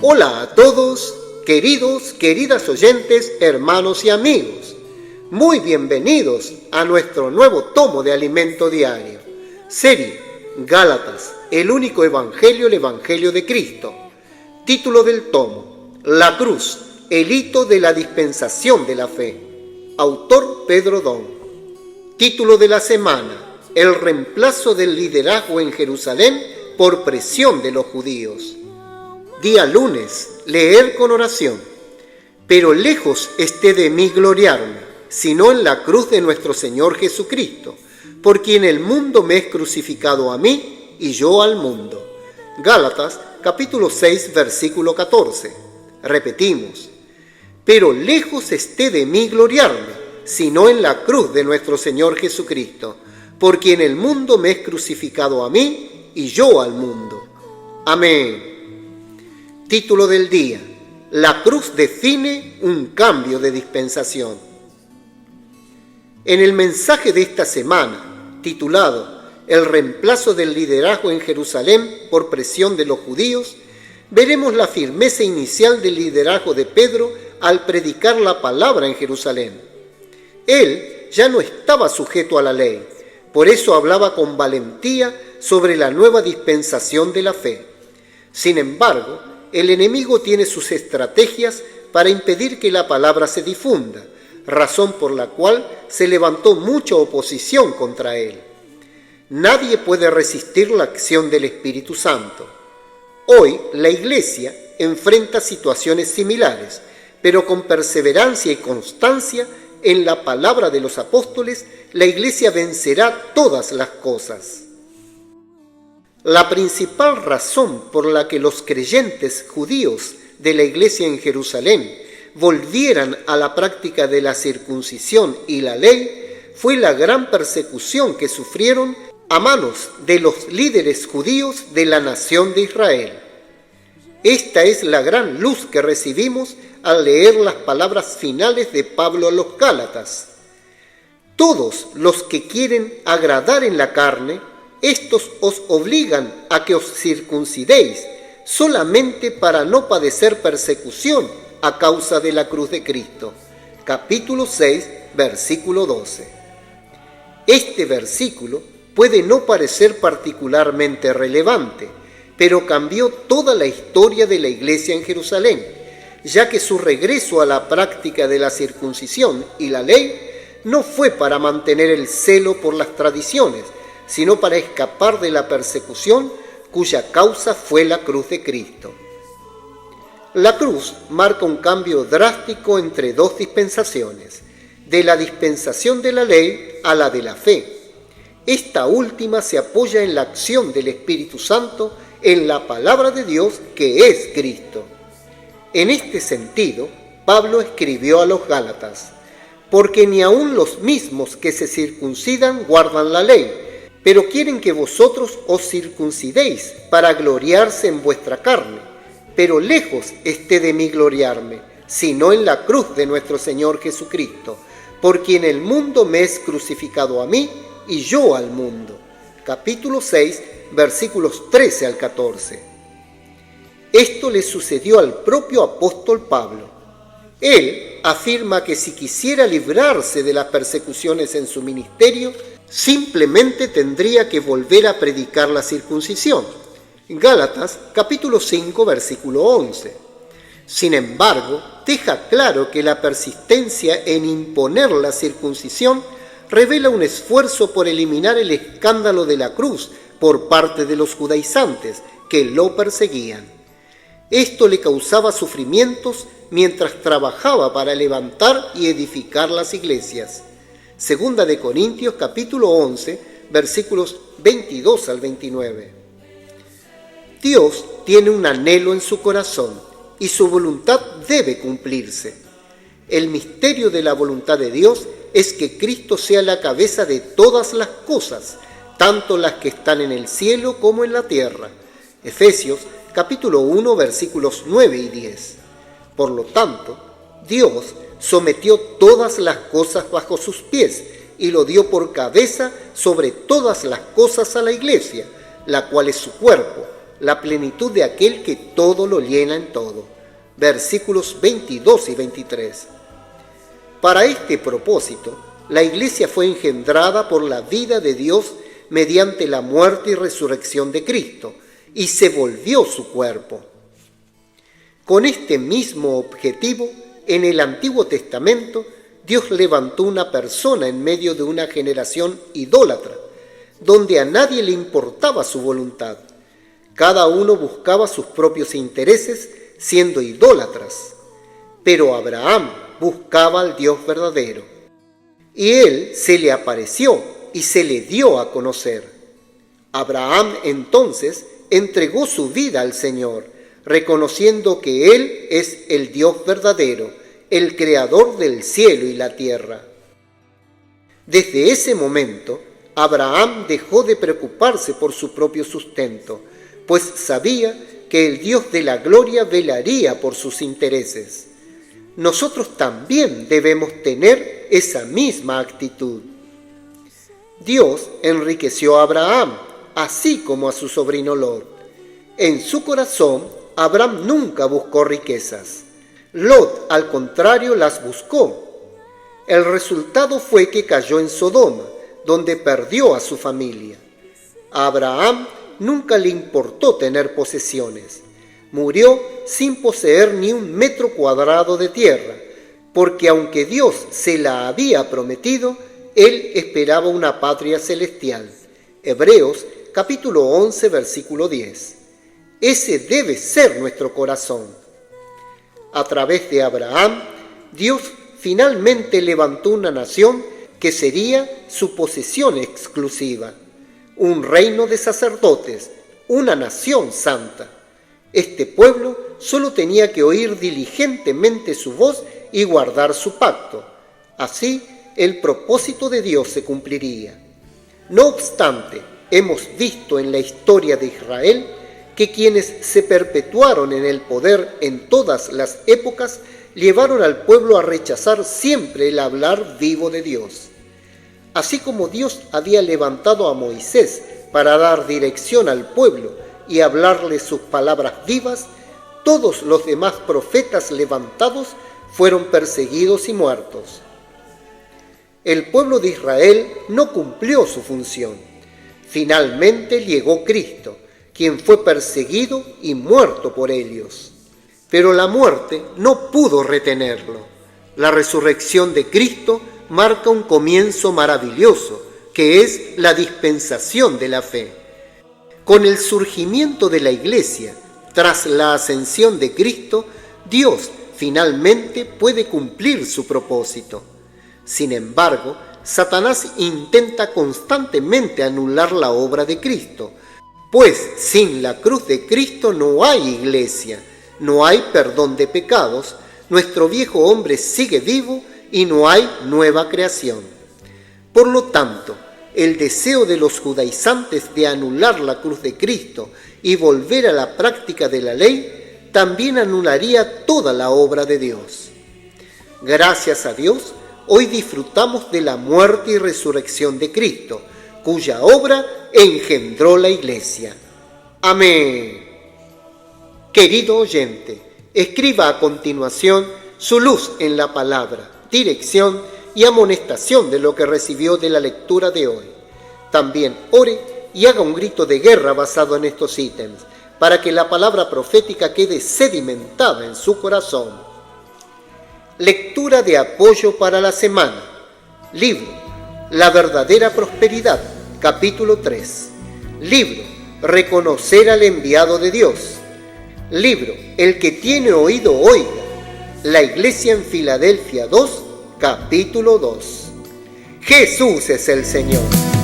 Hola a todos, queridas oyentes, hermanos y amigos. Muy bienvenidos a nuestro nuevo tomo de Alimento Diario. Serie Gálatas, el único evangelio, el evangelio de Cristo. Título del tomo: La cruz, el hito de la dispensación de la fe. Autor Pedro Dón. Título de la semana: El reemplazo del liderazgo en Jerusalén por presión de los judíos. Día lunes, leer con oración. Pero lejos esté de mí gloriarme, sino en la cruz de nuestro Señor Jesucristo, por quien el mundo me es crucificado a mí y yo al mundo. Gálatas, capítulo 6, versículo 14. Repetimos: pero lejos esté de mí gloriarme, sino en la cruz de nuestro Señor Jesucristo, por quien el mundo me es crucificado a mí y yo al mundo. Amén. Título del día: La cruz define un cambio de dispensación. En el mensaje de esta semana, titulado El reemplazo del liderazgo en Jerusalén por presión de los judíos, veremos la firmeza inicial del liderazgo de Pedro al predicar la palabra en Jerusalén. Él ya no estaba sujeto a la ley, por eso hablaba con valentía sobre la nueva dispensación de la fe. Sin embargo, el enemigo tiene sus estrategias para impedir que la palabra se difunda, razón por la cual se levantó mucha oposición contra él. Nadie puede resistir la acción del Espíritu Santo. Hoy la Iglesia enfrenta situaciones similares, pero con perseverancia y constancia en la palabra de los apóstoles, la Iglesia vencerá todas las cosas. La principal razón por la que los creyentes judíos de la Iglesia en Jerusalén volvieran a la práctica de la circuncisión y la ley fue la gran persecución que sufrieron a manos de los líderes judíos de la nación de Israel. Esta es la gran luz que recibimos al leer las palabras finales de Pablo a los Gálatas. Todos los que quieren agradar en la carne, estos os obligan a que os circuncidéis solamente para no padecer persecución a causa de la cruz de Cristo. Capítulo 6, versículo 12. Este versículo puede no parecer particularmente relevante, pero cambió toda la historia de la Iglesia en Jerusalén, ya que su regreso a la práctica de la circuncisión y la ley no fue para mantener el celo por las tradiciones, sino para escapar de la persecución cuya causa fue la cruz de Cristo. La cruz marca un cambio drástico entre dos dispensaciones, de la dispensación de la ley a la de la fe. Esta última se apoya en la acción del Espíritu Santo en la palabra de Dios que es Cristo. En este sentido, Pablo escribió a los Gálatas: porque ni aun los mismos que se circuncidan guardan la ley, pero quieren que vosotros os circuncidéis para gloriarse en vuestra carne. Pero lejos esté de mí gloriarme, sino en la cruz de nuestro Señor Jesucristo, por quien el mundo me es crucificado a mí y yo al mundo. Capítulo 6, versículos 13 al 14. Esto le sucedió al propio apóstol Pablo. Él afirma que si quisiera librarse de las persecuciones en su ministerio, simplemente tendría que volver a predicar la circuncisión. Gálatas, capítulo 5, versículo 11. Sin embargo, deja claro que la persistencia en imponer la circuncisión revela un esfuerzo por eliminar el escándalo de la cruz por parte de los judaizantes que lo perseguían. Esto le causaba sufrimientos mientras trabajaba para levantar y edificar las iglesias. Segunda de Corintios, capítulo 11, versículos 22 al 29. Dios tiene un anhelo en su corazón y su voluntad debe cumplirse. El misterio de la voluntad de Dios es que Cristo sea la cabeza de todas las cosas, tanto las que están en el cielo como en la tierra. Efesios, capítulo 1, versículos 9 y 10. Por lo tanto, Dios sometió todas las cosas bajo sus pies y lo dio por cabeza sobre todas las cosas a la Iglesia, la cual es su cuerpo, la plenitud de aquel que todo lo llena en todo. Versículos 22 y 23. Para este propósito, la Iglesia fue engendrada por la vida de Dios mediante la muerte y resurrección de Cristo, y se volvió su cuerpo. Con este mismo objetivo, en el Antiguo Testamento, Dios levantó una persona en medio de una generación idólatra, donde a nadie le importaba su voluntad. Cada uno buscaba sus propios intereses, siendo idólatras. Pero Abraham buscaba al Dios verdadero, y él se le apareció y se le dio a conocer. Abraham entonces entregó su vida al Señor, reconociendo que Él es el Dios verdadero, el creador del cielo y la tierra. Desde ese momento, Abraham dejó de preocuparse por su propio sustento, pues sabía que el Dios de la gloria velaría por sus intereses. Nosotros también debemos tener esa misma actitud. Dios enriqueció a Abraham, así como a su sobrino Lot. En su corazón, Abraham nunca buscó riquezas. Lot, al contrario, las buscó. El resultado fue que cayó en Sodoma, donde perdió a su familia. A Abraham nunca le importó tener posesiones. Murió sin poseer ni un metro cuadrado de tierra, porque aunque Dios se la había prometido, él esperaba una patria celestial. Hebreos capítulo 11, versículo 10. Ese debe ser nuestro corazón. A través de Abraham, Dios finalmente levantó una nación que sería su posesión exclusiva, un reino de sacerdotes, una nación santa. Este pueblo solo tenía que oír diligentemente su voz y guardar su pacto. Así, el propósito de Dios se cumpliría. No obstante, hemos visto en la historia de Israel que quienes se perpetuaron en el poder en todas las épocas llevaron al pueblo a rechazar siempre el hablar vivo de Dios. Así como Dios había levantado a Moisés para dar dirección al pueblo y hablarle sus palabras vivas, todos los demás profetas levantados fueron perseguidos y muertos. El pueblo de Israel no cumplió su función. Finalmente llegó Cristo, quien fue perseguido y muerto por ellos. Pero la muerte no pudo retenerlo. La resurrección de Cristo marca un comienzo maravilloso, que es la dispensación de la fe. Con el surgimiento de la Iglesia, tras la ascensión de Cristo, Dios finalmente puede cumplir su propósito. Sin embargo, Satanás intenta constantemente anular la obra de Cristo, pues sin la cruz de Cristo no hay iglesia, no hay perdón de pecados, nuestro viejo hombre sigue vivo y no hay nueva creación. Por lo tanto, el deseo de los judaizantes de anular la cruz de Cristo y volver a la práctica de la ley también anularía toda la obra de Dios. Gracias a Dios, hoy disfrutamos de la muerte y resurrección de Cristo, cuya obra engendró la Iglesia. Amén. Querido oyente, escriba a continuación su luz en la palabra, dirección y amonestación de lo que recibió de la lectura de hoy. También ore y haga un grito de guerra basado en estos ítems, para que la palabra profética quede sedimentada en su corazón. Lectura de apoyo para la semana. Libro La verdadera prosperidad, capítulo 3. Libro Reconocer al enviado de Dios. Libro El que tiene oído oiga. La Iglesia en Filadelfia 2, capítulo 2. Jesús es el Señor.